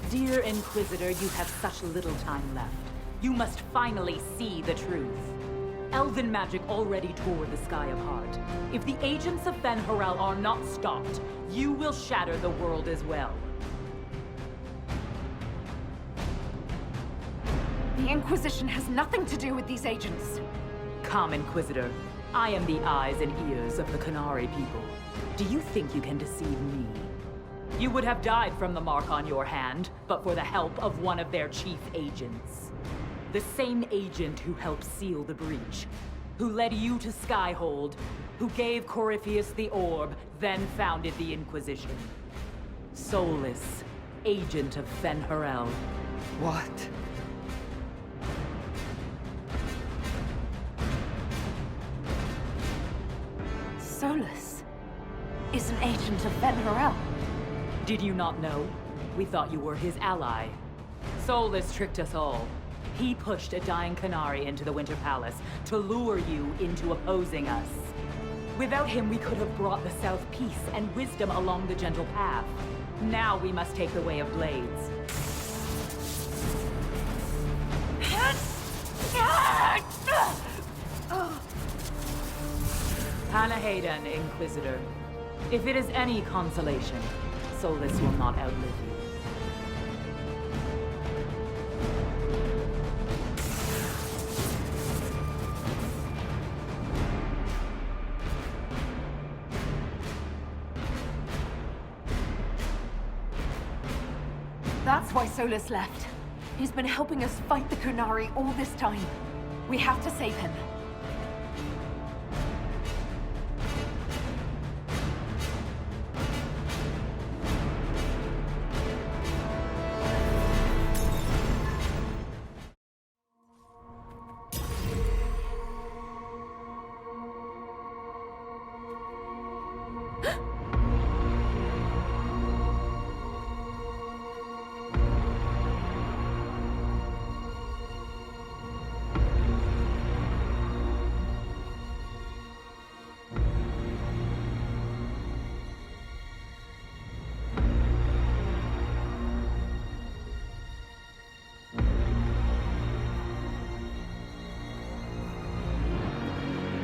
Dear Inquisitor, you have such little time left. You must finally see the truth. Elven magic already tore the sky apart. If the agents of Fen Harel are not stopped, you will shatter the world as well. The Inquisition has nothing to do with these agents. Come, Inquisitor. I am the eyes and ears of the Qunari people. Do you think you can deceive me? You would have died from the mark on your hand, but for the help of one of their chief agents. The same agent who helped seal the breach, who led you to Skyhold, who gave Corypheus the orb, then founded the Inquisition. Solas, agent of Fen Harel. What? Solas is an agent of Fen Harel. Did you not know? We thought you were his ally. Solas tricked us all. He pushed a dying Qunari into the Winter Palace to lure you into opposing us. Without him, we could have brought the South peace and wisdom along the gentle path. Now we must take the way of blades. Hayden, Inquisitor. If it is any consolation, Solas will not outlive you. That's why Solas left. He's been helping us fight the Qunari all this time. We have to save him.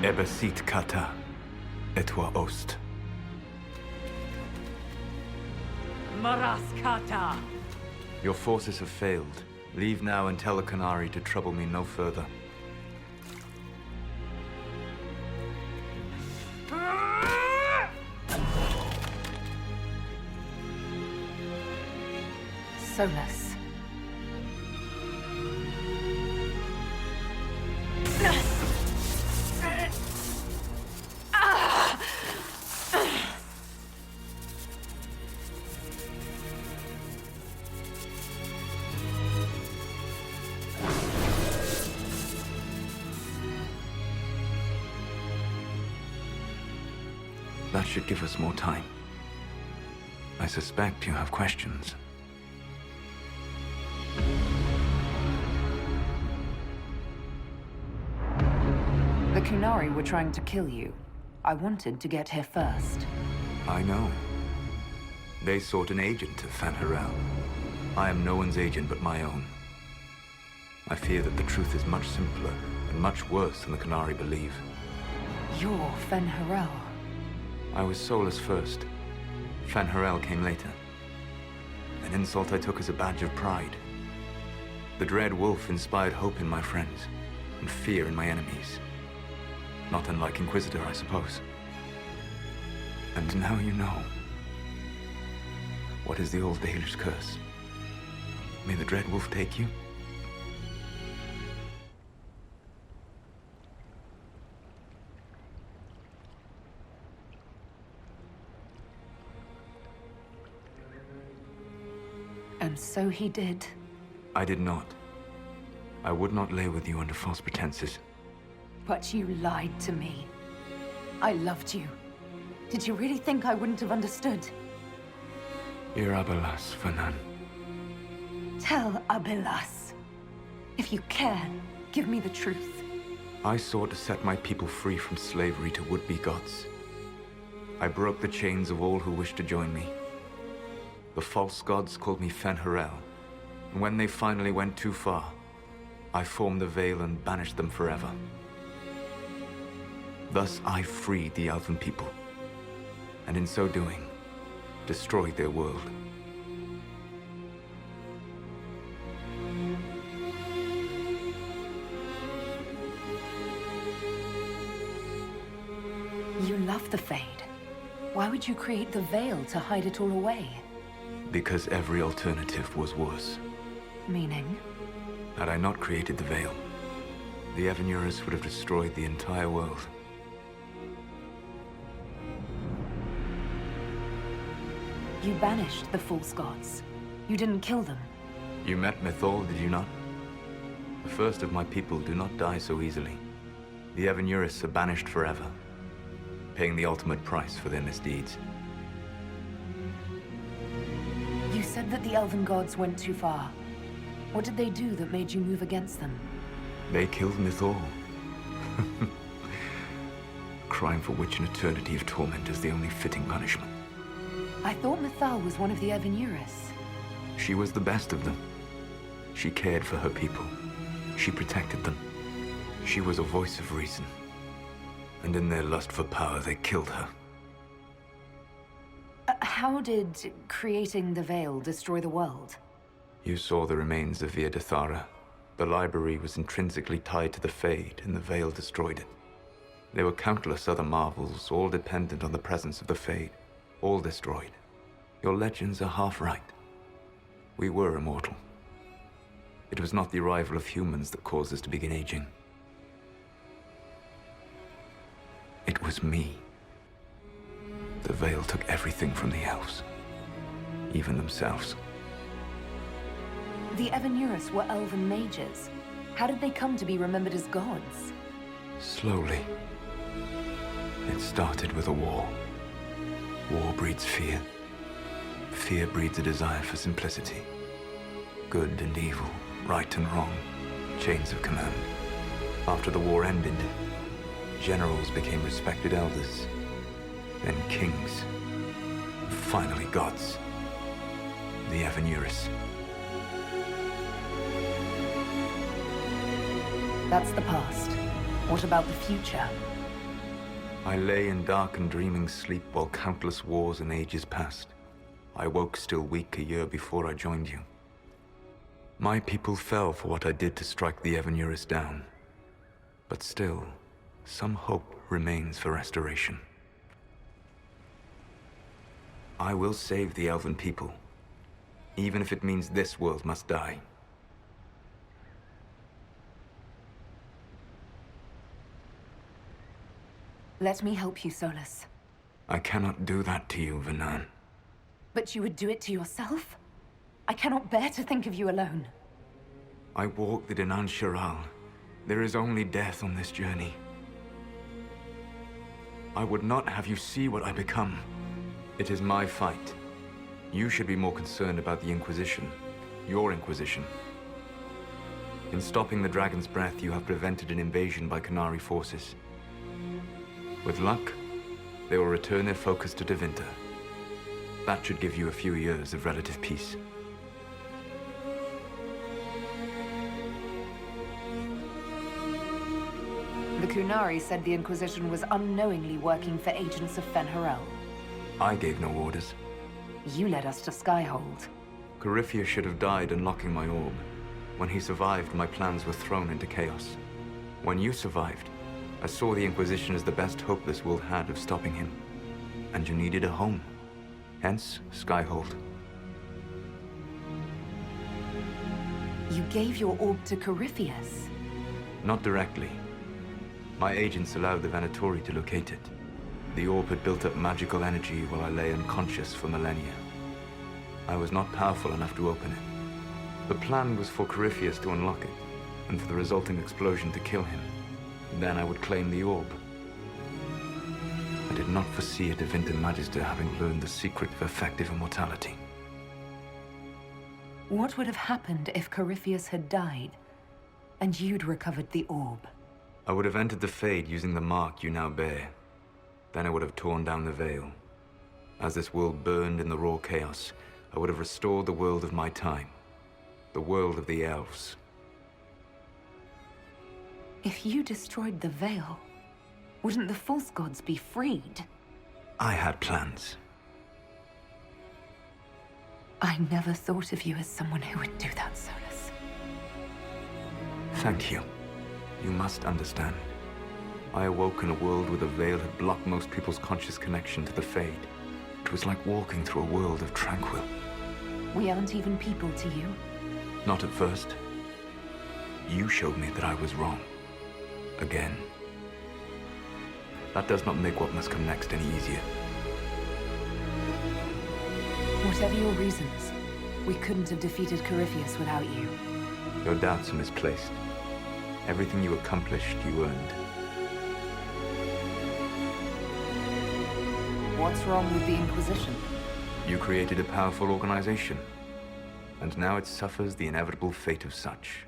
Ebesit kata, etwa ost. Maraskata! Your forces have failed. Leave now and tell the Qunari to trouble me no further. Solas. That should give us more time. I suspect you have questions. The Qunari were trying to kill you. I wanted to get here first. I know. They sought an agent of Fen Harel. I am no one's agent but my own. I fear that the truth is much simpler and much worse than the Qunari believe. You're Fen Harel. I was Solas first. Fen Harel came later. An insult I took as a badge of pride. The Dread Wolf inspired hope in my friends, and fear in my enemies. Not unlike Inquisitor, I suppose. And now you know. What is the old Baelish curse? May the Dread Wolf take you? And so he did. I did not. I would not lay with you under false pretenses. But you lied to me. I loved you. Did you really think I wouldn't have understood? Irabelas, Fanan. Tell Abelas. If you can, give me the truth. I sought to set my people free from slavery to would-be gods. I broke the chains of all who wished to join me. The false gods called me Fen Harel, And when they finally went too far, I formed the Veil and banished them forever. Thus I freed the Elven people, and in so doing, destroyed their world. You love the Fade. Why would you create the Veil to hide it all away? Because every alternative was worse. Meaning? Had I not created the Veil, the Evanurus would have destroyed the entire world. You banished the false gods. You didn't kill them. You met Mythal, did you not? The first of my people do not die so easily. The Evanurus are banished forever, paying the ultimate price for their misdeeds. You said that the Elven gods went too far. What did they do that made you move against them? They killed Mythal. Crime for which an eternity of torment is the only fitting punishment. I thought Mythal was one of the Evanurus. She was the best of them. She cared for her people. She protected them. She was a voice of reason. And in their lust for power, they killed her. How did creating the Veil destroy the world? You saw the remains of Via Dethara. The library was intrinsically tied to the Fade, and the Veil destroyed it. There were countless other marvels, all dependent on the presence of the Fade, all destroyed. Your legends are half right. We were immortal. It was not the arrival of humans that caused us to begin aging. It was me. The Veil took everything from the elves, even themselves. The Evanurus were elven mages. How did they come to be remembered as gods? Slowly. It started with a war. War breeds fear. Fear breeds a desire for simplicity. Good and evil, right and wrong, chains of command. After the war ended, generals became respected elders, then kings, and finally gods. The Evanurus. That's the past. What about the future? I lay in dark and dreaming sleep while countless wars and ages passed. I woke still weak a year before I joined you. My people fell for what I did to strike the Evanurus down. But still, some hope remains for restoration. I will save the Elven people, even if it means this world must die. Let me help you, Solas. I cannot do that to you, Vernan. But you would do it to yourself? I cannot bear to think of you alone. I walk the Dinan Shiral. There is only death on this journey. I would not have you see what I become. It is my fight. You should be more concerned about the Inquisition. Your Inquisition. In stopping the Dragon's Breath, you have prevented an invasion by Qunari forces. With luck, they will return their focus to Tevinter. That should give you a few years of relative peace. The Qunari said the Inquisition was unknowingly working for agents of Fen'Harel. I gave no orders. You led us to Skyhold. Corypheus should have died unlocking my orb. When he survived, my plans were thrown into chaos. When you survived, I saw the Inquisition as the best hope this world had of stopping him. And you needed a home. Hence, Skyhold. You gave your orb to Corypheus? Not directly. My agents allowed the Venatori to locate it. The orb had built up magical energy while I lay unconscious for millennia. I was not powerful enough to open it. The plan was for Corypheus to unlock it, and for the resulting explosion to kill him. Then I would claim the orb. I did not foresee a Tevinter Magister having learned the secret of effective immortality. What would have happened if Corypheus had died, and you'd recovered the orb? I would have entered the Fade using the mark you now bear. Then I would have torn down the veil. As this world burned in the raw chaos, I would have restored the world of my time. The world of the elves. If you destroyed the Veil, wouldn't the false gods be freed? I had plans. I never thought of you as someone who would do that, Solas. Thank you. You must understand. I awoke in a world where the Veil had blocked most people's conscious connection to the Fade. It was like walking through a world of tranquil. We aren't even people to you. Not at first. You showed me that I was wrong. Again. That does not make what must come next any easier. Whatever your reasons, we couldn't have defeated Corypheus without you. Your doubts are misplaced. Everything you accomplished, you earned. What's wrong with the Inquisition? You created a powerful organization, and now it suffers the inevitable fate of such.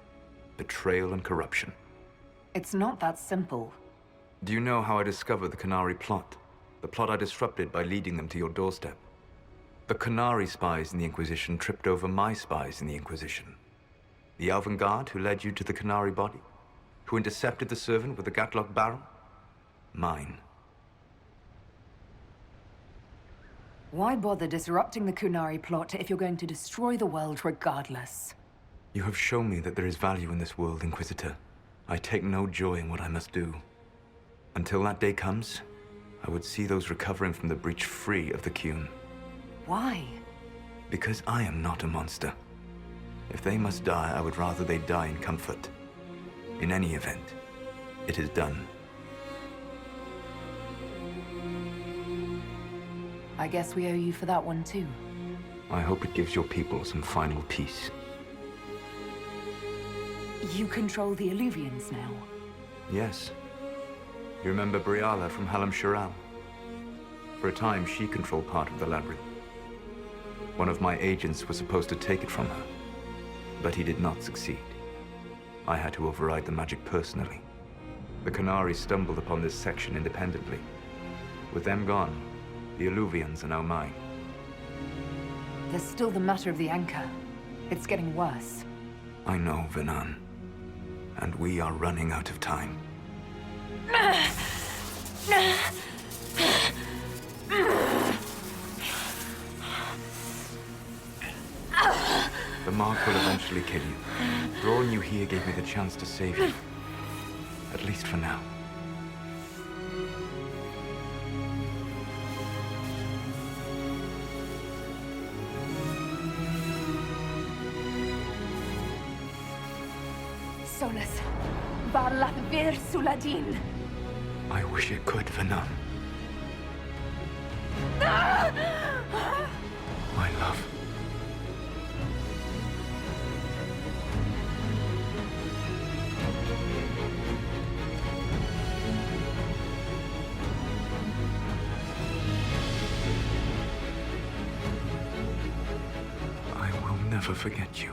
Betrayal and corruption. It's not that simple. Do you know how I discovered the Qunari plot? The plot I disrupted by leading them to your doorstep. The Qunari spies in the Inquisition tripped over my spies in the Inquisition. The Elven Guard who led you to the Qunari body? Who intercepted the servant with the Gatlock barrel? Mine. Why bother disrupting the Qunari plot if you're going to destroy the world regardless? You have shown me that there is value in this world, Inquisitor. I take no joy in what I must do. Until that day comes, I would see those recovering from the breach free of the Qun. Why? Because I am not a monster. If they must die, I would rather they die in comfort. In any event, it is done. I guess we owe you for that one too. I hope it gives your people some final peace. You control the Illuvians now. Yes. You remember Briala from Hallam Shiral? For a time, she controlled part of the labyrinth. One of my agents was supposed to take it from her, but he did not succeed. I had to override the magic personally. The Qunari stumbled upon this section independently. With them gone, the Illuvians are now mine. There's still the matter of the anchor. It's getting worse. I know, Venan. And we are running out of time. The mark will eventually kill you. Drawing you here gave me the chance to save you. At least for now. Solas, Varlath Vir Suladin. I wish it could, Venan. My love. I will never forget you.